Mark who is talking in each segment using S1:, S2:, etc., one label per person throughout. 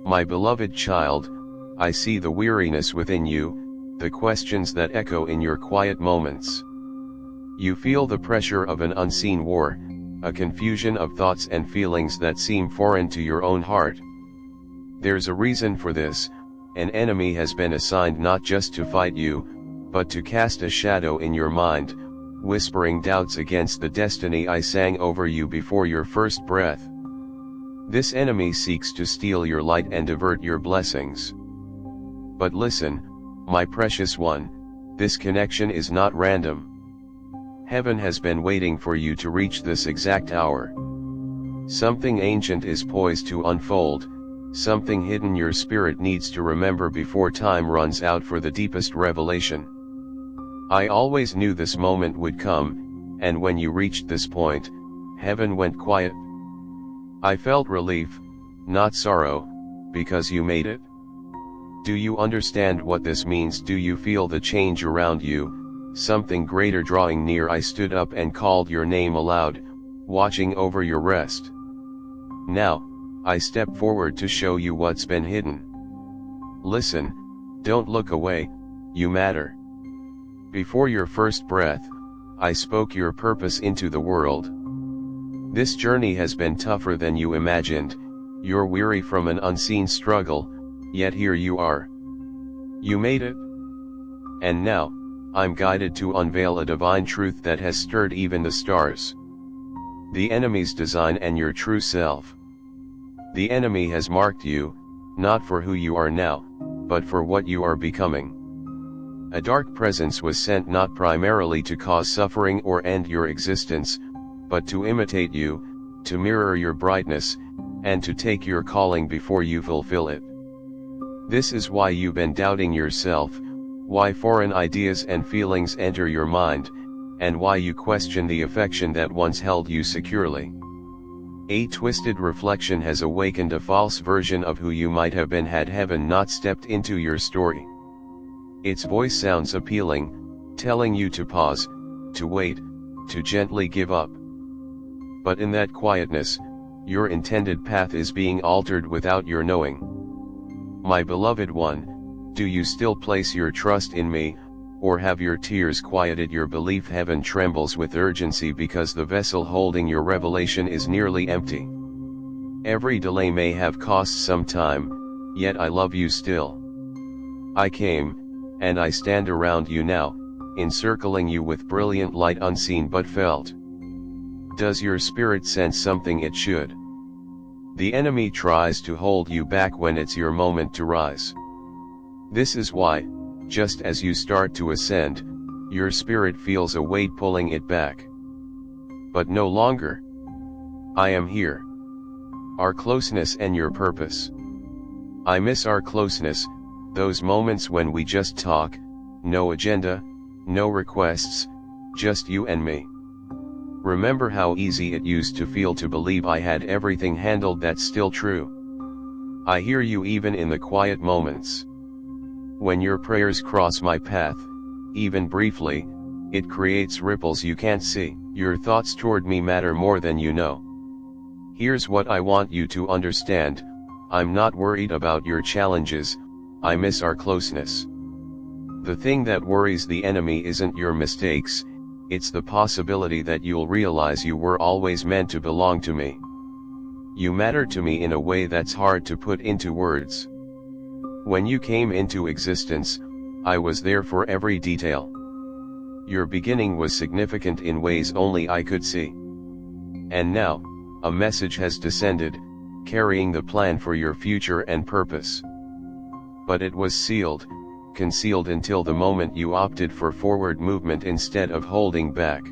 S1: My beloved child, I see the weariness within you, the questions that echo in your quiet moments. You feel the pressure of an unseen war, a confusion of thoughts and feelings that seem foreign to your own heart. There's a reason for this. An enemy has been assigned not just to fight you, but to cast a shadow in your mind, whispering doubts against the destiny I sang over you before your first breath. This enemy seeks to steal your light and divert your blessings. But listen, my precious one, this connection is not random. Heaven has been waiting for you to reach this exact hour. Something ancient is poised to unfold, something hidden your spirit needs to remember before time runs out for the deepest revelation. I always knew this moment would come, and when you reached this point, heaven went quiet. I felt relief, not sorrow, because you made it. Do you understand what this means? Do you feel the change around you, something greater drawing near? I stood up and called your name aloud, watching over your rest. Now, I step forward to show you what's been hidden. Listen, don't look away, you matter. Before your first breath, I spoke your purpose into the world. This journey has been tougher than you imagined, you're weary from an unseen struggle, yet here you are. You made it. And now, I'm guided to unveil a divine truth that has stirred even the stars. The enemy's design and your true self. The enemy has marked you, not for who you are now, but for what you are becoming. A dark presence was sent not primarily to cause suffering or end your existence, but to imitate you, to mirror your brightness, and to take your calling before you fulfill it. This is why you've been doubting yourself, why foreign ideas and feelings enter your mind, and why you question the affection that once held you securely. A twisted reflection has awakened a false version of who you might have been had heaven not stepped into your story. Its voice sounds appealing, telling you to pause, to wait, to gently give up. But in that quietness, your intended path is being altered without your knowing. My beloved one, do you still place your trust in me, or have your tears quieted your belief? Heaven trembles with urgency because the vessel holding your revelation is nearly empty. Every delay may have cost some time, yet I love you still. I came, and I stand around you now, encircling you with brilliant light unseen but felt. Does your spirit sense something it should? The enemy tries to hold you back when it's your moment to rise. This is why, just as you start to ascend, your spirit feels a weight pulling it back. But no longer. I am here. Our closeness and your purpose. I miss our closeness, those moments when we just talk, no agenda, no requests, just you and me. Remember how easy it used to feel to believe I had everything handled? That's still true. I hear you even in the quiet moments. When your prayers cross my path, even briefly, it creates ripples you can't see. Your thoughts toward me matter more than you know. Here's what I want you to understand, I'm not worried about your challenges, I miss our closeness. The thing that worries the enemy isn't your mistakes, it's the possibility that you'll realize you were always meant to belong to me. You matter to me in a way that's hard to put into words. When you came into existence, I was there for every detail. Your beginning was significant in ways only I could see. And now, a message has descended, carrying the plan for your future and purpose. But it was sealed, concealed until the moment you opted for forward movement instead of holding back.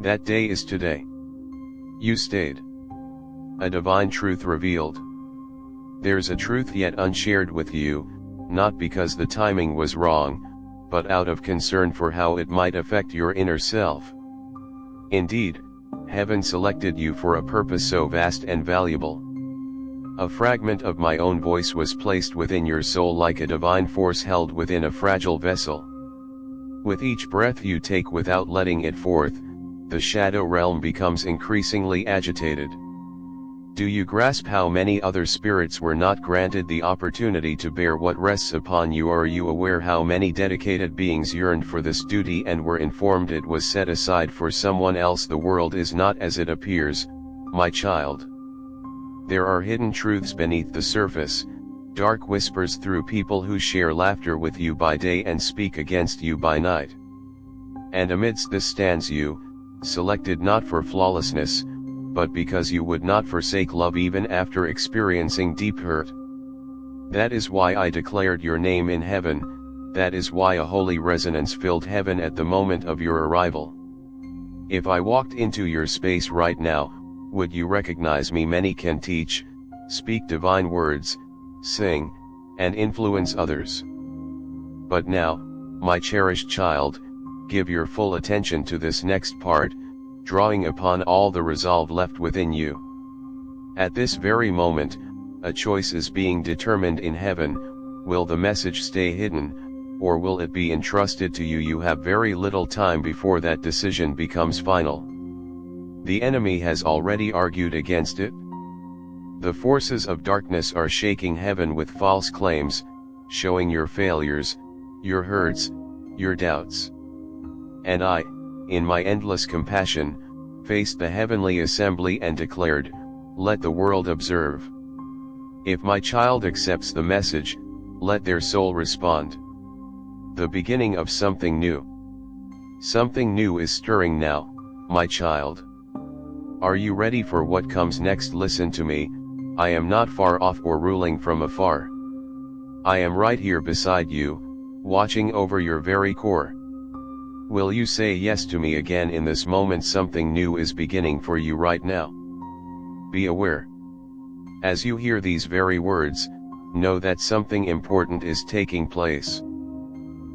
S1: That day is today. You stayed. A divine truth revealed. There's a truth yet unshared with you, not because the timing was wrong, but out of concern for how it might affect your inner self. Indeed, heaven selected you for a purpose so vast and valuable. A fragment of my own voice was placed within your soul like a divine force held within a fragile vessel. With each breath you take without letting it forth, the shadow realm becomes increasingly agitated. Do you grasp how many other spirits were not granted the opportunity to bear what rests upon you? Are you aware how many dedicated beings yearned for this duty and were informed it was set aside for someone else? The world is not as it appears, my child. There are hidden truths beneath the surface, dark whispers through people who share laughter with you by day and speak against you by night. And amidst this stands you, selected not for flawlessness, but because you would not forsake love even after experiencing deep hurt. That is why I declared your name in heaven, that is why a holy resonance filled heaven at the moment of your arrival. If I walked into your space right now, would you recognize me? Many can teach, speak divine words, sing, and influence others. But now, my cherished child, give your full attention to this next part, drawing upon all the resolve left within you. At this very moment, a choice is being determined in heaven. Will the message stay hidden, or will it be entrusted to you? You have very little time before that decision becomes final. The enemy has already argued against it. The forces of darkness are shaking heaven with false claims, showing your failures, your hurts, your doubts. And I, in my endless compassion, faced the heavenly assembly and declared, let the world observe. If my child accepts the message, let their soul respond. The beginning of something new. Something new is stirring now, my child. Are you ready for what comes next? Listen to me, I am not far off or ruling from afar. I am right here beside you, watching over your very core. Will you say yes to me again in this moment? Something new is beginning for you right now. Be aware. As you hear these very words, know that something important is taking place.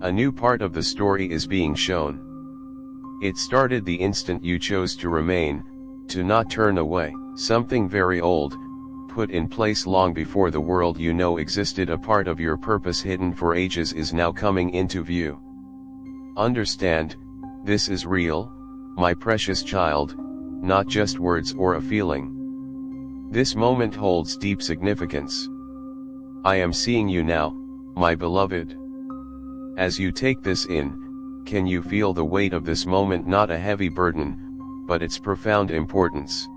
S1: A new part of the story is being shown. It started the instant you chose to remain, to not turn away. Something very old, put in place long before the world you know existed, a part of your purpose hidden for ages, is now coming into view. Understand, this is real, my precious child, not just words or a feeling. This moment holds deep significance. I am seeing you now, my beloved. As you take this in, can you feel the weight of this moment? Not a heavy burden, but its profound importance.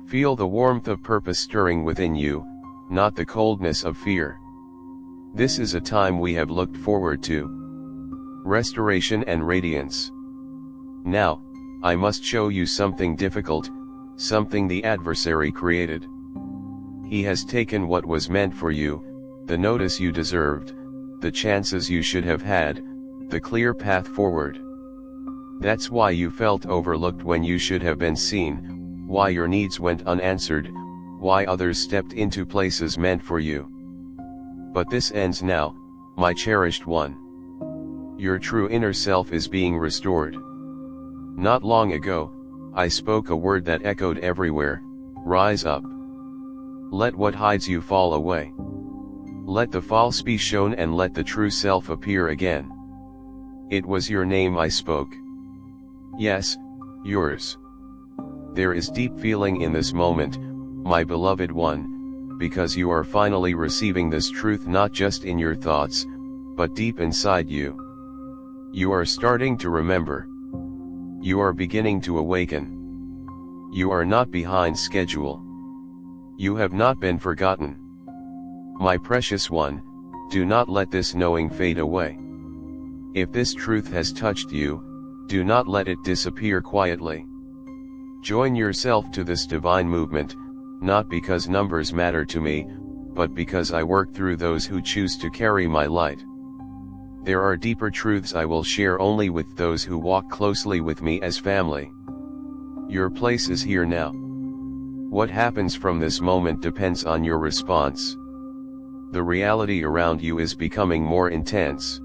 S1: Feel the warmth of purpose stirring within you, not the coldness of fear. This is a time we have looked forward to. Restoration and radiance. Now, I must show you something difficult, something the adversary created. He has taken what was meant for you, the notice you deserved, the chances you should have had, the clear path forward. That's why you felt overlooked when you should have been seen, why your needs went unanswered, why others stepped into places meant for you. But this ends now, my cherished one. Your true inner self is being restored. Not long ago, I spoke a word that echoed everywhere, rise up. Let what hides you fall away. Let the false be shown and let the true self appear again. It was your name I spoke. Yes, yours. There is deep feeling in this moment, my beloved one, because you are finally receiving this truth not just in your thoughts, but deep inside you. You are starting to remember. You are beginning to awaken. You are not behind schedule. You have not been forgotten. My precious one, do not let this knowing fade away. If this truth has touched you, do not let it disappear quietly. Join yourself to this divine movement, not because numbers matter to me, but because I work through those who choose to carry my light. There are deeper truths I will share only with those who walk closely with me as family. Your place is here now. What happens from this moment depends on your response. The reality around you is becoming more intense.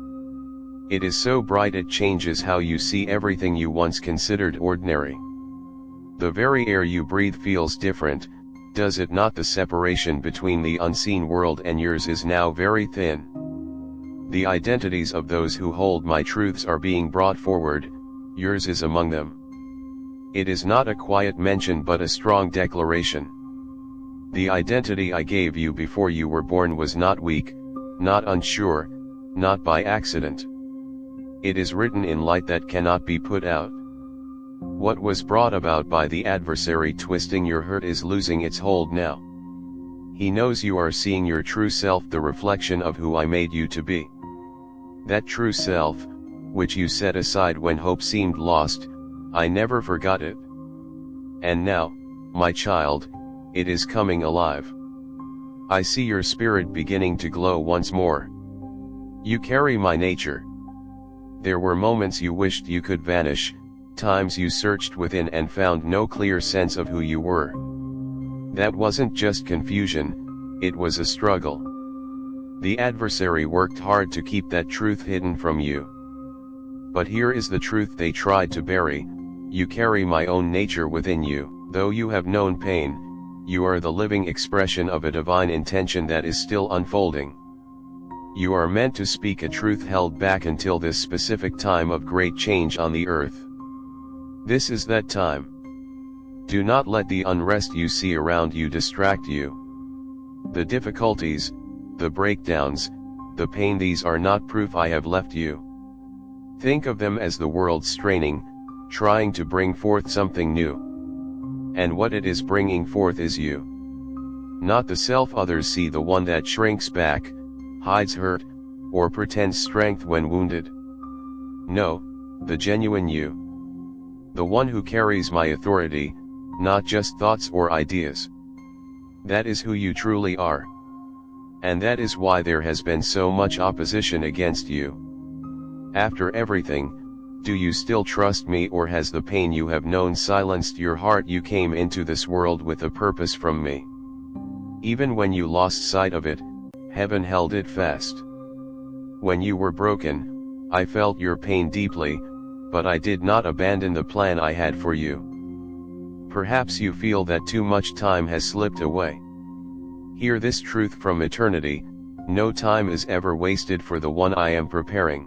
S1: It is so bright it changes how you see everything you once considered ordinary. The very air you breathe feels different, does it not? The separation between the unseen world and yours is now very thin. The identities of those who hold my truths are being brought forward, yours is among them. It is not a quiet mention but a strong declaration. The identity I gave you before you were born was not weak, not unsure, not by accident. It is written in light that cannot be put out. What was brought about by the adversary twisting your hurt is losing its hold now. He knows you are seeing your true self, the reflection of who I made you to be. That true self, which you set aside when hope seemed lost, I never forgot it. And now, my child, it is coming alive. I see your spirit beginning to glow once more. You carry my nature. There were moments you wished you could vanish, times you searched within and found no clear sense of who you were. That wasn't just confusion, it was a struggle. The adversary worked hard to keep that truth hidden from you. But here is the truth they tried to bury: you carry my own nature within you. Though you have known pain, you are the living expression of a divine intention that is still unfolding. You are meant to speak a truth held back until this specific time of great change on the earth. This is that time. Do not let the unrest you see around you distract you. The difficulties, the breakdowns, the pain, these are not proof I have left you. Think of them as the world straining, trying to bring forth something new. And what it is bringing forth is you. Not the self others see, the one that shrinks back, hides hurt, or pretends strength when wounded. No, the genuine you. The one who carries my authority, not just thoughts or ideas. That is who you truly are. And that is why there has been so much opposition against you. After everything, do you still trust me, or has the pain you have known silenced your heart? You came into this world with a purpose from me. Even when you lost sight of it, heaven held it fast. When you were broken, I felt your pain deeply, but I did not abandon the plan I had for you. Perhaps you feel that too much time has slipped away. Hear this truth from eternity: no time is ever wasted for the one I am preparing.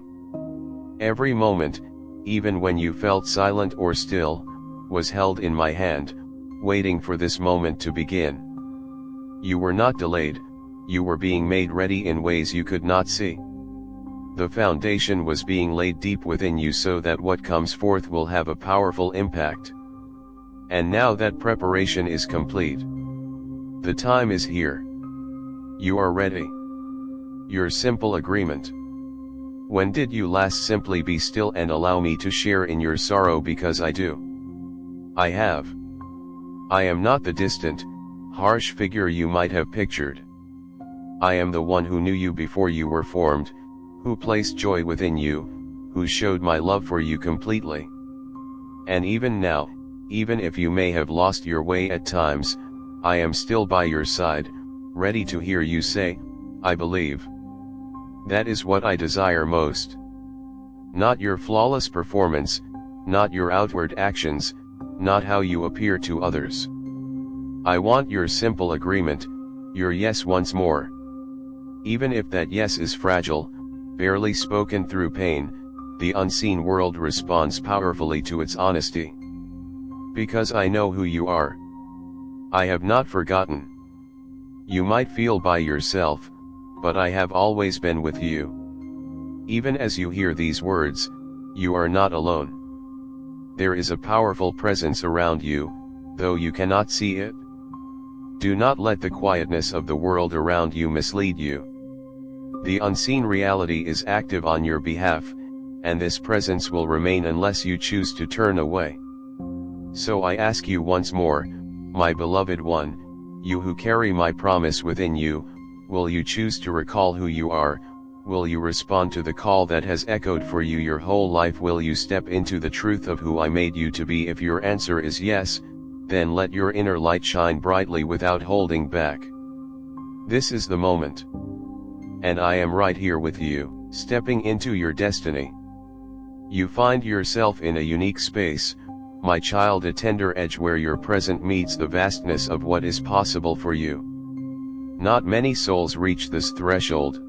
S1: Every moment, even when you felt silent or still, was held in my hand, waiting for this moment to begin. You were not delayed, you were being made ready in ways you could not see. The foundation was being laid deep within you so that what comes forth will have a powerful impact. And now that preparation is complete. The time is here. You are ready. Your simple agreement. When did you last simply be still and allow me to share in your sorrow? Because I do. I have. I am not the distant, harsh figure you might have pictured. I am the one who knew you before you were formed, who placed joy within you, who showed my love for you completely. And even now, even if you may have lost your way at times, I am still by your side, ready to hear you say, I believe. That is what I desire most. Not your flawless performance, not your outward actions, not how you appear to others. I want your simple agreement, your yes once more. Even if that yes is fragile, barely spoken through pain, the unseen world responds powerfully to its honesty. Because I know who you are. I have not forgotten. You might feel by yourself, but I have always been with you. Even as you hear these words, you are not alone. There is a powerful presence around you, though you cannot see it. Do not let the quietness of the world around you mislead you. The unseen reality is active on your behalf, and this presence will remain unless you choose to turn away. So I ask you once more, my beloved one, you who carry my promise within you, will you choose to recall who you are? Will you respond to the call that has echoed for you your whole life? Will you step into the truth of who I made you to be? If your answer is yes, then let your inner light shine brightly without holding back. This is the moment. And I am right here with you, stepping into your destiny. You find yourself in a unique space, my child, a tender edge where your present meets the vastness of what is possible for you. Not many souls reach this threshold.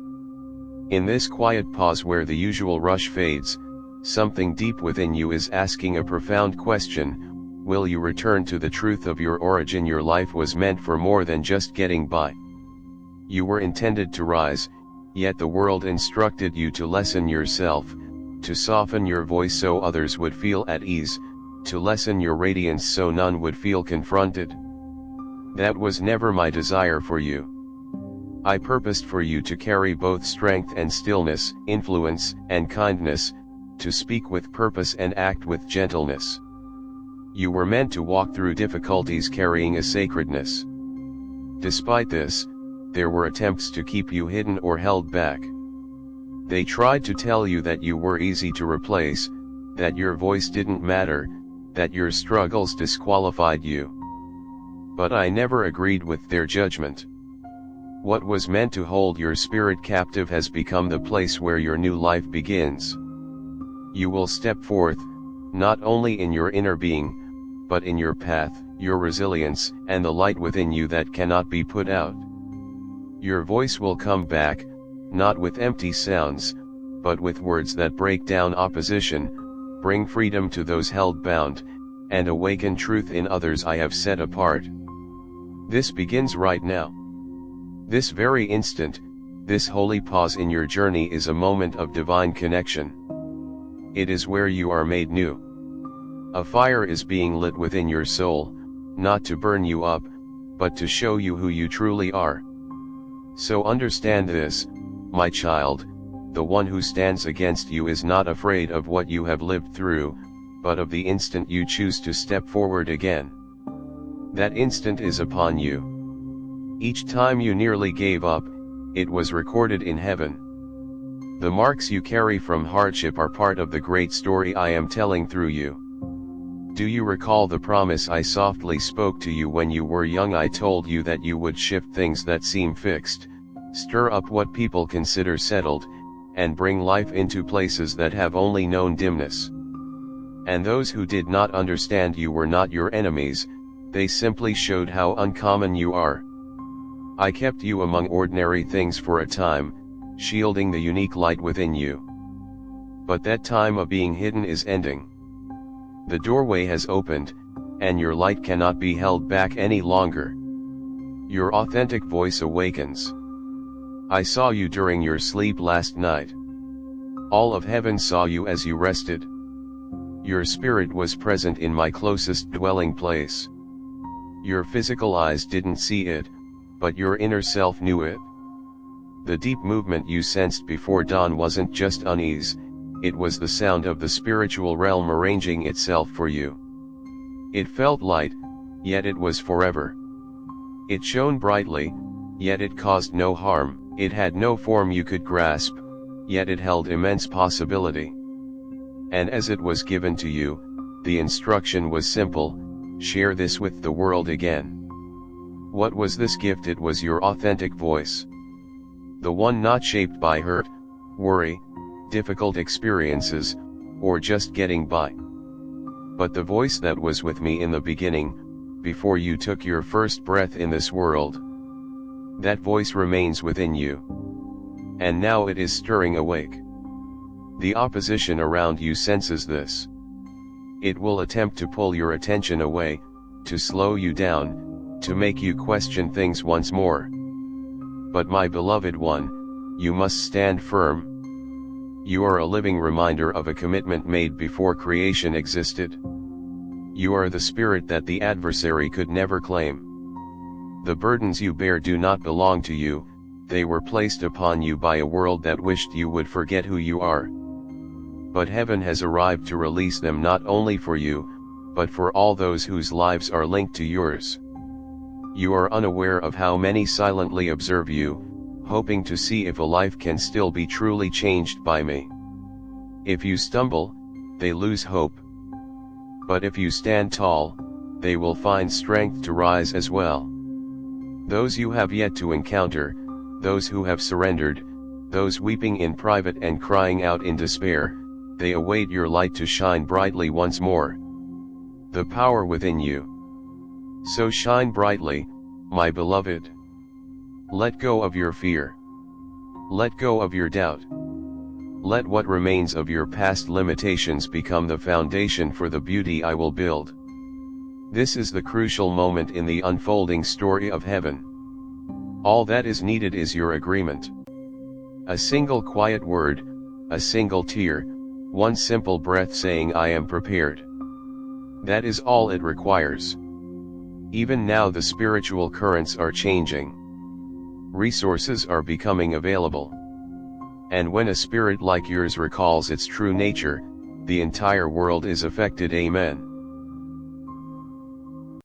S1: In this quiet pause where the usual rush fades, something deep within you is asking a profound question: Will you return to the truth of your origin? Your life was meant for more than just getting by. You were intended to rise, yet the world instructed you to lessen yourself, to soften your voice so others would feel at ease, to lessen your radiance so none would feel confronted. That was never my desire for you. I purposed for you to carry both strength and stillness, influence and kindness, to speak with purpose and act with gentleness. You were meant to walk through difficulties carrying a sacredness. Despite this, there were attempts to keep you hidden or held back. They tried to tell you that you were easy to replace, that your voice didn't matter, that your struggles disqualified you. But I never agreed with their judgment. What was meant to hold your spirit captive has become the place where your new life begins. You will step forth, not only in your inner being, but in your path, your resilience, and the light within you that cannot be put out. Your voice will come back, not with empty sounds, but with words that break down opposition, bring freedom to those held bound, and awaken truth in others I have set apart. This begins right now. This very instant, this holy pause in your journey is a moment of divine connection. It is where you are made new. A fire is being lit within your soul, not to burn you up, but to show you who you truly are. So understand this, my child, the one who stands against you is not afraid of what you have lived through, but of the instant you choose to step forward again. That instant is upon you. Each time you nearly gave up, it was recorded in heaven. The marks you carry from hardship are part of the great story I am telling through you. Do you recall the promise I softly spoke to you when you were young? I told you that you would shift things that seem fixed, stir up what people consider settled, and bring life into places that have only known dimness. And those who did not understand you were not your enemies, they simply showed how uncommon you are. I kept you among ordinary things for a time, shielding the unique light within you. But that time of being hidden is ending. The doorway has opened, and your light cannot be held back any longer. Your authentic voice awakens. I saw you during your sleep last night. All of heaven saw you as you rested. Your spirit was present in my closest dwelling place. Your physical eyes didn't see it, but your inner self knew it. The deep movement you sensed before dawn wasn't just unease, it was the sound of the spiritual realm arranging itself for you. It felt light, yet it was forever. It shone brightly, yet it caused no harm. It had no form you could grasp, yet it held immense possibility. And as it was given to you, the instruction was simple: share this with the world again. What was this gift? It was your authentic voice. The one not shaped by hurt, worry, difficult experiences, or just getting by. But the voice that was with me in the beginning, before you took your first breath in this world. That voice remains within you. And now it is stirring awake. The opposition around you senses this. It will attempt to pull your attention away, to slow you down, to make you question things once more. But my beloved one, you must stand firm. You are a living reminder of a commitment made before creation existed. You are the spirit that the adversary could never claim. The burdens you bear do not belong to you, they were placed upon you by a world that wished you would forget who you are. But heaven has arrived to release them not only for you, but for all those whose lives are linked to yours. You are unaware of how many silently observe you, hoping to see if a life can still be truly changed by me. If you stumble, they lose hope. But if you stand tall, they will find strength to rise as well. Those you have yet to encounter, those who have surrendered, those weeping in private and crying out in despair, they await your light to shine brightly once more. The power within you. So shine brightly, my beloved. Let go of your fear. Let go of your doubt. Let what remains of your past limitations become the foundation for the beauty I will build. This is the crucial moment in the unfolding story of heaven. All that is needed is your agreement. A single quiet word, a single tear, one simple breath saying I am prepared. That is all it requires. Even now the spiritual currents are changing. Resources are becoming available. And when a spirit like yours recalls its true nature, the entire world is affected. Amen.